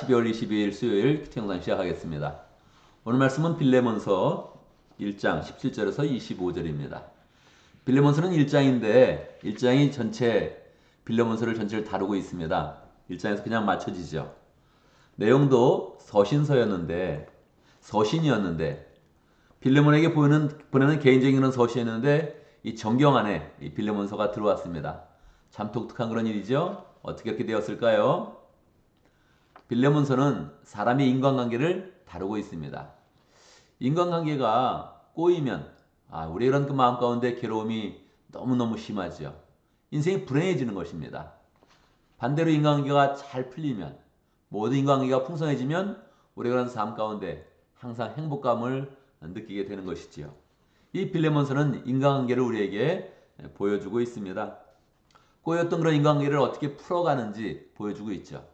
12월 22일 수요일 큐티 영상 시작하겠습니다. 오늘 말씀은 빌레몬서 1장 17절에서 25절입니다. 빌레몬서는 1장인데 1장이 전체 빌레몬서를 전체를 다루고 있습니다. 1장에서 그냥 맞춰지죠. 내용도 서신이었는데 빌레몬에게 보내는 개인적인 그런 서신이었는데 이 정경 안에 이 빌레몬서가 들어왔습니다. 참 독특한 그런 일이죠. 어떻게 이렇게 되었을까요? 빌레몬서는 사람의 인간관계를 다루고 있습니다. 인간관계가 꼬이면 우리 이런 그 마음 가운데 괴로움이 너무너무 심하죠. 인생이 불행해지는 것입니다. 반대로 인간관계가 잘 풀리면, 모든 인간관계가 풍성해지면 우리가 그런 삶 가운데 항상 행복감을 느끼게 되는 것이지요. 이 빌레몬서는 인간관계를 우리에게 보여주고 있습니다. 꼬였던 그런 인간관계를 어떻게 풀어가는지 보여주고 있죠.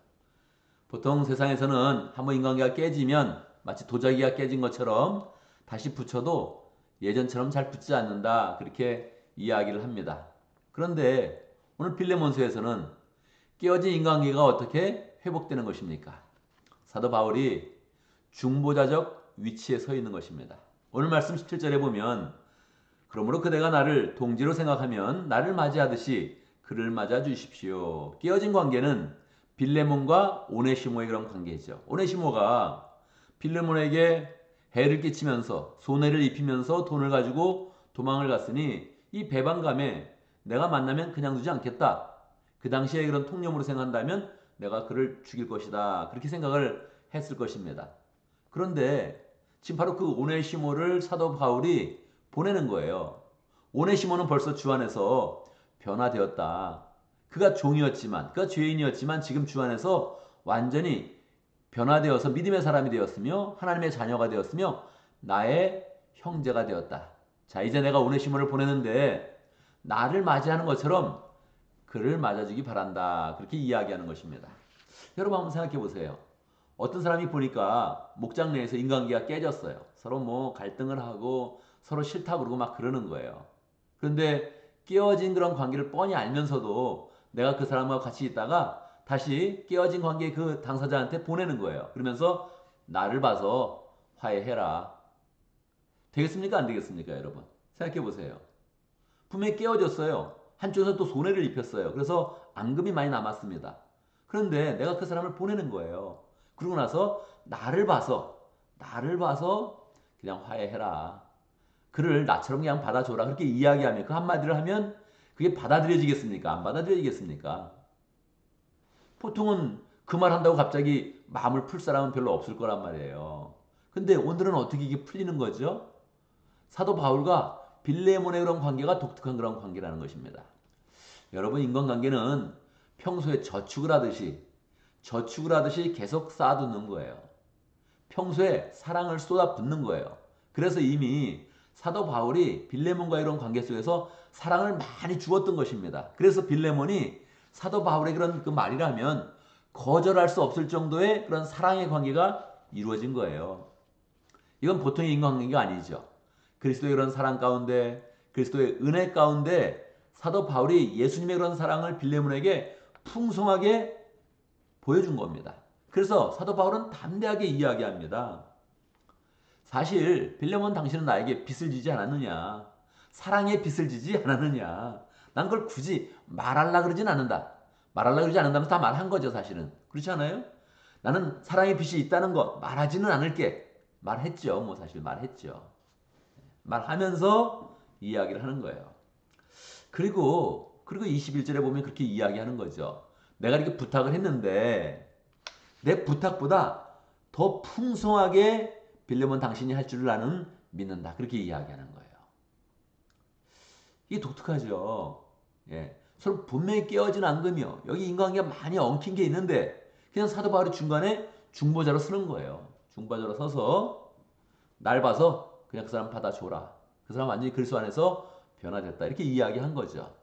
보통 세상에서는 한번 인간관계가 깨지면 마치 도자기가 깨진 것처럼 다시 붙여도 예전처럼 잘 붙지 않는다, 그렇게 이야기를 합니다. 그런데 오늘 빌레몬서에서는 깨어진 인간관계가 어떻게 회복되는 것입니까? 사도 바울이 중보자적 위치에 서 있는 것입니다. 오늘 말씀 17절에 보면, 그러므로 그대가 나를 동지로 생각하면 나를 맞이하듯이 그를 맞아 주십시오. 깨어진 관계는 빌레몬과 오네시모의 그런 관계죠. 오네시모가 빌레몬에게 해를 끼치면서 손해를 입히면서 돈을 가지고 도망을 갔으니 이 배반감에 내가 만나면 그냥 두지 않겠다. 그 당시에 그런 통념으로 생각한다면 내가 그를 죽일 것이다, 그렇게 생각을 했을 것입니다. 그런데 지금 바로 그 오네시모를 사도 바울이 보내는 거예요. 오네시모는 벌써 주 안에서 변화되었다. 그가 종이었지만, 그가 죄인이었지만 지금 주 안에서 완전히 변화되어서 믿음의 사람이 되었으며 하나님의 자녀가 되었으며 나의 형제가 되었다. 자, 이제 내가 오네시모를 보내는데 나를 맞이하는 것처럼 그를 맞아주기 바란다, 그렇게 이야기하는 것입니다. 여러분 한번 생각해 보세요. 어떤 사람이 보니까 목장 내에서 인간관계가 깨졌어요. 서로 뭐 갈등을 하고 서로 싫다고 그러고 막 그러는 거예요. 그런데 깨어진 그런 관계를 뻔히 알면서도 내가 그 사람과 같이 있다가 다시 깨어진 관계의 그 당사자한테 보내는 거예요. 그러면서 나를 봐서 화해해라. 되겠습니까? 안 되겠습니까? 여러분 생각해 보세요. 분명히 깨어졌어요. 한쪽에서 또 손해를 입혔어요. 그래서 앙금이 많이 남았습니다. 그런데 내가 그 사람을 보내는 거예요. 그러고 나서 나를 봐서 그냥 화해해라. 그를 나처럼 그냥 받아줘라, 그렇게 이야기하면, 그 한마디를 하면 그게 받아들여지겠습니까? 안 받아들여지겠습니까? 보통은 그 말 한다고 갑자기 마음을 풀 사람은 별로 없을 거란 말이에요. 근데 오늘은 어떻게 이게 풀리는 거죠? 사도 바울과 빌레몬의 그런 관계가 독특한 그런 관계라는 것입니다. 여러분, 인간관계는 평소에 저축을 하듯이 계속 쌓아두는 거예요. 평소에 사랑을 쏟아붓는 거예요. 그래서 이미 사도 바울이 빌레몬과 이런 관계 속에서 사랑을 많이 주었던 것입니다. 그래서 빌레몬이 사도 바울의 그런 그 말이라면 거절할 수 없을 정도의 그런 사랑의 관계가 이루어진 거예요. 이건 보통의 인간관계가 아니죠. 그리스도의 그런 사랑 가운데, 그리스도의 은혜 가운데 사도 바울이 예수님의 그런 사랑을 빌레몬에게 풍성하게 보여준 겁니다. 그래서 사도 바울은 담대하게 이야기합니다. 사실 빌레몬, 당신은 나에게 빚을 지지 않았느냐? 사랑의 빚을 지지 않았느냐? 난 그걸 굳이 말하려 그러진 않는다. 말하려 그러지 않는다면서 다 말한 거죠, 사실은. 그렇지 않아요? 나는 사랑의 빚이 있다는 거 말하지는 않을게. 말했죠. 뭐 사실 말했죠. 말하면서 이야기를 하는 거예요. 그리고 21절에 보면 그렇게 이야기하는 거죠. 내가 이렇게 부탁을 했는데 내 부탁보다 더 풍성하게 빌레몬 당신이 할 줄을 나는 믿는다, 그렇게 이야기하는 거예요. 이게 독특하죠. 예. 서로 분명히 깨어진 앙금이요. 여기 인간관계가 많이 엉킨 게 있는데 그냥 사도 바울이 중간에 중보자로 쓰는 거예요. 중보자로 서서 날 봐서 그냥 그 사람 받아줘라. 그 사람 완전히 그리스도 안에서 변화됐다, 이렇게 이야기한 거죠.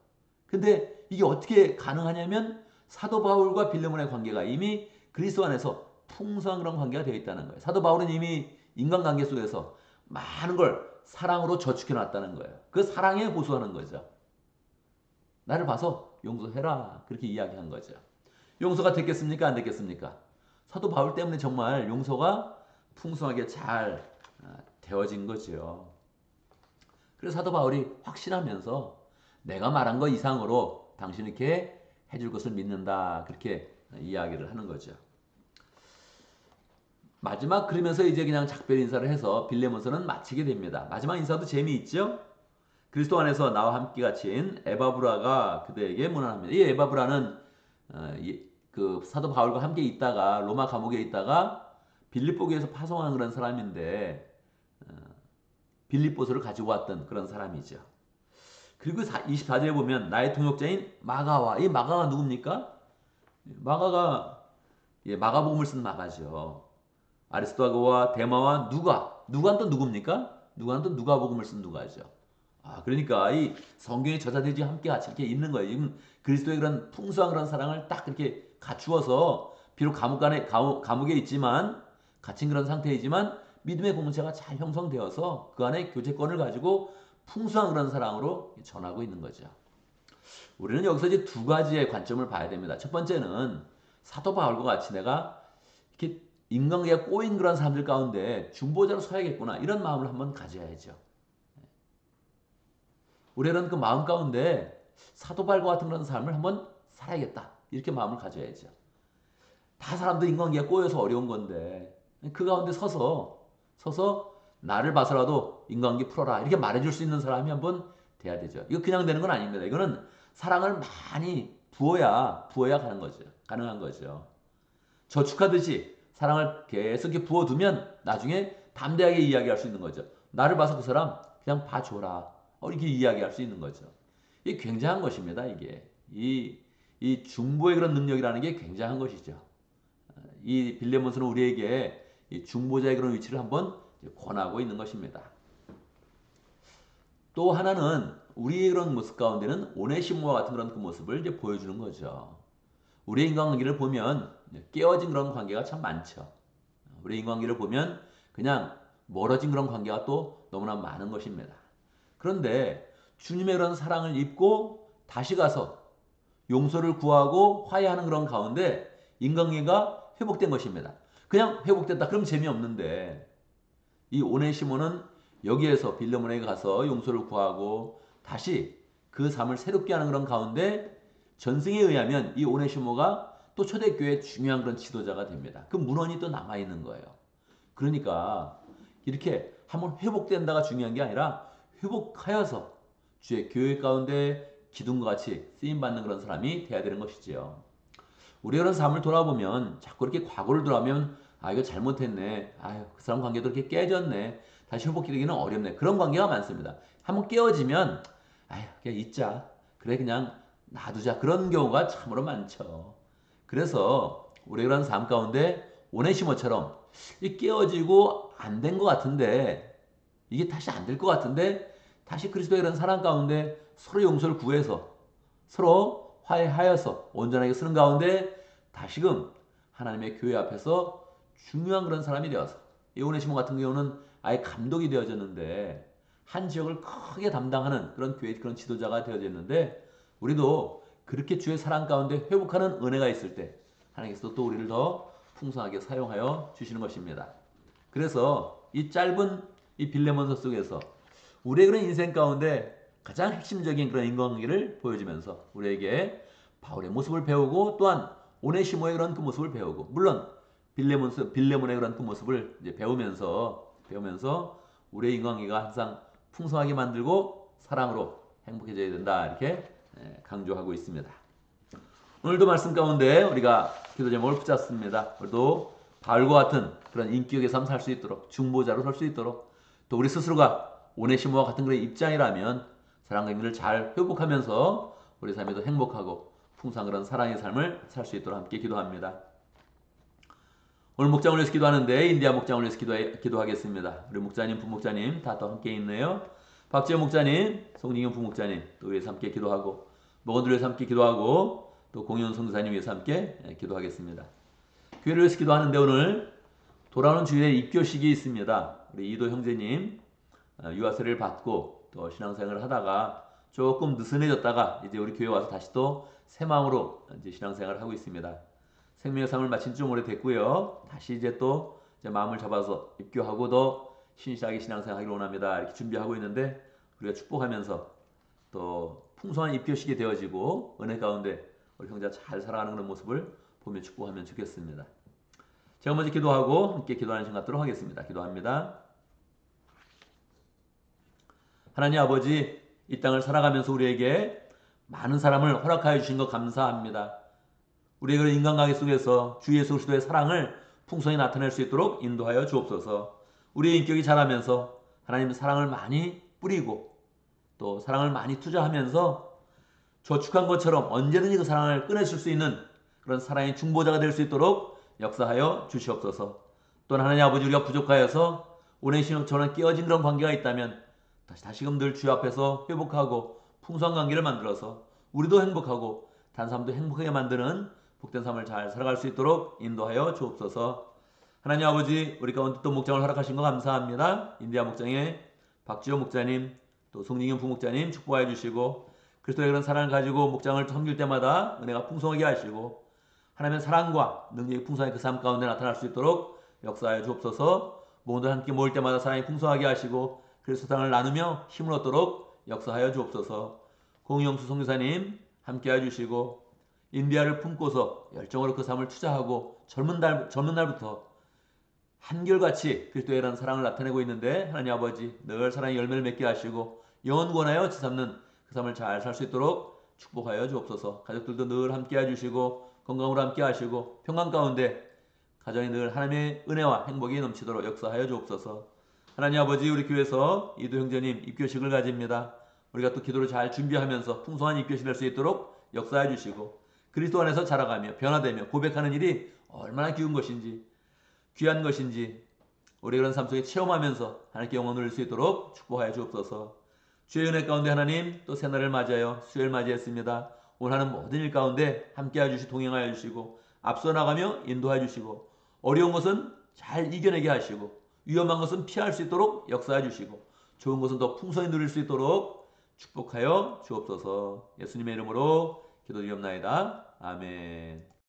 근데 이게 어떻게 가능하냐면 사도 바울과 빌레몬의 관계가 이미 그리스도 안에서 풍성한 그런 관계가 되어 있다는 거예요. 사도 바울은 이미 인간관계 속에서 많은 걸 사랑으로 저축해 놨다는 거예요. 그 사랑에 호소하는 거죠. 나를 봐서 용서해라, 그렇게 이야기한 거죠. 용서가 됐겠습니까? 안 됐겠습니까? 사도 바울 때문에 정말 용서가 풍성하게 잘 되어진 거죠. 그래서 사도 바울이 확신하면서 내가 말한 것 이상으로 당신에게 해줄 것을 믿는다. 그렇게 이야기를 하는 거죠. 마지막 그러면서 이제 그냥 작별 인사를 해서 빌레몬서는 마치게 됩니다. 마지막 인사도 재미있죠? 그리스도 안에서 나와 함께 갇힌 에바브라가 그대에게 문안합니다. 이 에바브라는 그 사도 바울과 함께 있다가 로마 감옥에 있다가 빌립보교에서 파송한 그런 사람인데 빌립보서를 가지고 왔던 그런 사람이죠. 그리고 24절에 보면 나의 통역자인 마가와 이 마가가 누굽니까? 마가가 마가복음을 쓴 마가죠. 아리스토아고와 데마와 누가는 또 누굽니까? 누가는 또 누가복음을 쓴 누가죠. 그러니까 이 성경의 저자들이 함께 같이 이렇게 있는 거예요. 지금 그리스도의 그런 풍성한 그런 사랑을 딱 그렇게 갖추어서 비록 감옥에 있지만 갇힌 그런 상태이지만 믿음의 공동체가 잘 형성되어서 그 안에 교제권을 가지고 풍성한 그런 사랑으로 전하고 있는 거죠. 우리는 여기서 이제 두 가지의 관점을 봐야 됩니다. 첫 번째는 사도 바울과 같이 내가 이렇게 인간관계가 꼬인 그런 사람들 가운데 중보자로 서야겠구나 이런 마음을 한번 가져야죠. 우리는 그 마음 가운데 사도 바울과 같은 그런 삶을 한번 살아야겠다 이렇게 마음을 가져야죠. 다 사람도 인간관계가 꼬여서 어려운 건데 그 가운데 서서 나를 봐서라도 인간관계 풀어라 이렇게 말해줄 수 있는 사람이 한번 돼야 되죠. 이거 그냥 되는 건 아닙니다. 이거는 사랑을 많이 부어야 가능한 거죠. 저축하듯이 사랑을 계속 이렇게 부어두면 나중에 담대하게 이야기할 수 있는 거죠. 나를 봐서 그 사람 그냥 봐줘라 이렇게 이야기할 수 있는 거죠. 이게 굉장한 것입니다. 이게 이 중보의 그런 능력이라는 게 굉장한 것이죠. 이 빌레몬서는 우리에게 이 중보자의 그런 위치를 한번 권하고 있는 것입니다. 또 하나는 우리의 그런 모습 가운데는 오네시모와 같은 그런 그 모습을 이제 보여주는 거죠. 우리의 인간관계를 보면 깨어진 그런 관계가 참 많죠. 우리의 인간관계를 보면 그냥 멀어진 그런 관계가 또 너무나 많은 것입니다. 그런데 주님의 그런 사랑을 입고 다시 가서 용서를 구하고 화해하는 그런 가운데 인간관계가 회복된 것입니다. 그냥 회복됐다 그럼 재미없는데 이 오네시모는 여기에서 빌레몬에게 가서 용서를 구하고 다시 그 삶을 새롭게 하는 그런 가운데 전승에 의하면 이 오네시모가 또 초대교회의 중요한 그런 지도자가 됩니다. 그 문헌이 또 남아있는 거예요. 그러니까 이렇게 한번 회복된다가 중요한 게 아니라 회복하여서 주의 교회 가운데 기둥과 같이 쓰임받는 그런 사람이 돼야 되는 것이지요. 우리 그런 삶을 돌아보면 자꾸 이렇게 과거를 돌아보면 이거 잘못했네. 그 사람 관계도 이렇게 깨졌네. 다시 회복되기는 어렵네. 그런 관계가 많습니다. 한번 깨어지면 그냥 잊자. 그래 그냥 놔두자. 그런 경우가 참으로 많죠. 그래서 우리 그런 삶 가운데 오네시모처럼 깨어지고 안 된 것 같은데 이게 다시 안 될 것 같은데 다시 그리스도의 그런 사랑 가운데 서로 용서를 구해서 서로 화해하여서 온전하게 쓰는 가운데 다시금 하나님의 교회 앞에서 중요한 그런 사람이 되어서 이 오네시모 같은 경우는 아예 감독이 되어졌는데 한 지역을 크게 담당하는 그런 교회 그런 지도자가 되어졌는데 우리도 그렇게 주의 사랑 가운데 회복하는 은혜가 있을 때 하나님께서 또 우리를 더 풍성하게 사용하여 주시는 것입니다. 그래서 이 짧은 이 빌레몬서 속에서 우리의 그런 인생 가운데 가장 핵심적인 그런 인간관계를 보여주면서 우리에게 바울의 모습을 배우고 또한 오네시모의 그런 그 모습을 배우고 물론 빌레몬의 그런 그 모습을 이제 배우면서 우리의 인간관계가 항상 풍성하게 만들고 사랑으로 행복해져야 된다 이렇게 강조하고 있습니다. 오늘도 말씀 가운데 우리가 기도 제목을 붙였습니다. 오늘도 바울과 같은 그런 인격의 삶 살 수 있도록 중보자로 설 수 있도록 또 우리 스스로가 오네시모와 같은 그런 입장이라면 사랑과 의미를 잘 회복하면서 우리 삶이 더 행복하고 풍성한 그런 사랑의 삶을 살 수 있도록 함께 기도합니다. 오늘 목장을 위해서 기도하는데 인디아 목장을 위해서 기도하겠습니다. 우리 목자님, 부목자님 다 또 함께 있네요. 박재호 목자님, 송진경 부목자님 또 위해서 함께 기도하고 목원들 위해서 함께 기도하고 또 공연 성사님 위해서 함께 기도하겠습니다. 교회를 위해서 기도하는데 오늘 돌아오는 주일에 입교식이 있습니다. 우리 이도 형제님 유아 세례를 받고 또 신앙생활을 하다가 조금 느슨해졌다가 이제 우리 교회 와서 다시 또 새 마음으로 이제 신앙생활을 하고 있습니다. 생명의 삶을 마친 지 좀 오래됐고요. 다시 이제 또 이제 마음을 잡아서 입교하고 더 신실하게 신앙생활 하기를 원합니다. 이렇게 준비하고 있는데 우리가 축복하면서 또 풍성한 입교식이 되어지고 은혜 가운데 우리 형제가 잘 살아가는 그런 모습을 보며 축복하면 좋겠습니다. 제가 먼저 기도하고 함께 기도하는 시간 갖도록 하겠습니다. 기도합니다. 하나님 아버지, 이 땅을 살아가면서 우리에게 많은 사람을 허락하여 주신 것 감사합니다. 우리의 그런 인간관계 속에서 주 예수 그리스도의 사랑을 풍성히 나타낼 수 있도록 인도하여 주옵소서. 우리의 인격이 자라면서 하나님의 사랑을 많이 뿌리고 또 사랑을 많이 투자하면서 저축한 것처럼 언제든지 그 사랑을 꺼내줄 수 있는 그런 사랑의 중보자가 될 수 있도록 역사하여 주시옵소서. 또한 하나님 아버지, 우리가 부족하여서 오랜 신앙처럼 깨어진 그런 관계가 있다면 다시금 늘 주 앞에서 회복하고 풍성한 관계를 만들어서 우리도 행복하고 다른 사람도 행복하게 만드는 복된 삶을 잘 살아갈 수 있도록 인도하여 주옵소서. 하나님 아버지, 우리 가운데 또 목장을 허락하신 거 감사합니다. 인디아 목장의 박지호 목자님, 또 송민경 부목자님 축복하여 주시고 그리스도의 그런 사랑을 가지고 목장을 섬길 때마다 은혜가 풍성하게 하시고 하나님의 사랑과 능력이 풍성하게 그 삶 가운데 나타날 수 있도록 역사하여 주옵소서. 모두들 함께 모일 때마다 사랑이 풍성하게 하시고 그리스도 사랑을 나누며 힘을 얻도록 역사하여 주옵소서. 공영수 선교사님 함께해 주시고 인디아를 품고서 열정으로 그 삶을 투자하고 젊은 날부터 한결같이 그리스도에 대한 사랑을 나타내고 있는데 하나님 아버지, 늘 사랑의 열매를 맺게 하시고 영원권하여 지삼는 그 삶을 잘 살 수 있도록 축복하여 주옵소서. 가족들도 늘 함께해 주시고 건강으로 함께 하시고 평강 가운데 가정이 늘 하나님의 은혜와 행복이 넘치도록 역사하여 주옵소서. 하나님 아버지, 우리 교회에서 이도 형제님 입교식을 가집니다. 우리가 또 기도를 잘 준비하면서 풍성한 입교식 될 수 있도록 역사해 주시고 그리스도 안에서 자라가며 변화되며 고백하는 일이 얼마나 귀한 것인지 우리 그런 삶 속에 체험하면서 하나님께 영광을 돌릴 수 있도록 축복하여 주옵소서. 주의 은혜 가운데 하나님, 또 새날을 맞이하여 수요일 맞이했습니다. 오늘 하는 모든 일 가운데 함께해 주시고 동행하여 주시고 앞서 나가며 인도해 주시고 어려운 것은 잘 이겨내게 하시고 위험한 것은 피할 수 있도록 역사해 주시고 좋은 것은 더 풍성히 누릴 수 있도록 축복하여 주옵소서. 예수님의 이름으로 기도드리옵나이다. 아멘.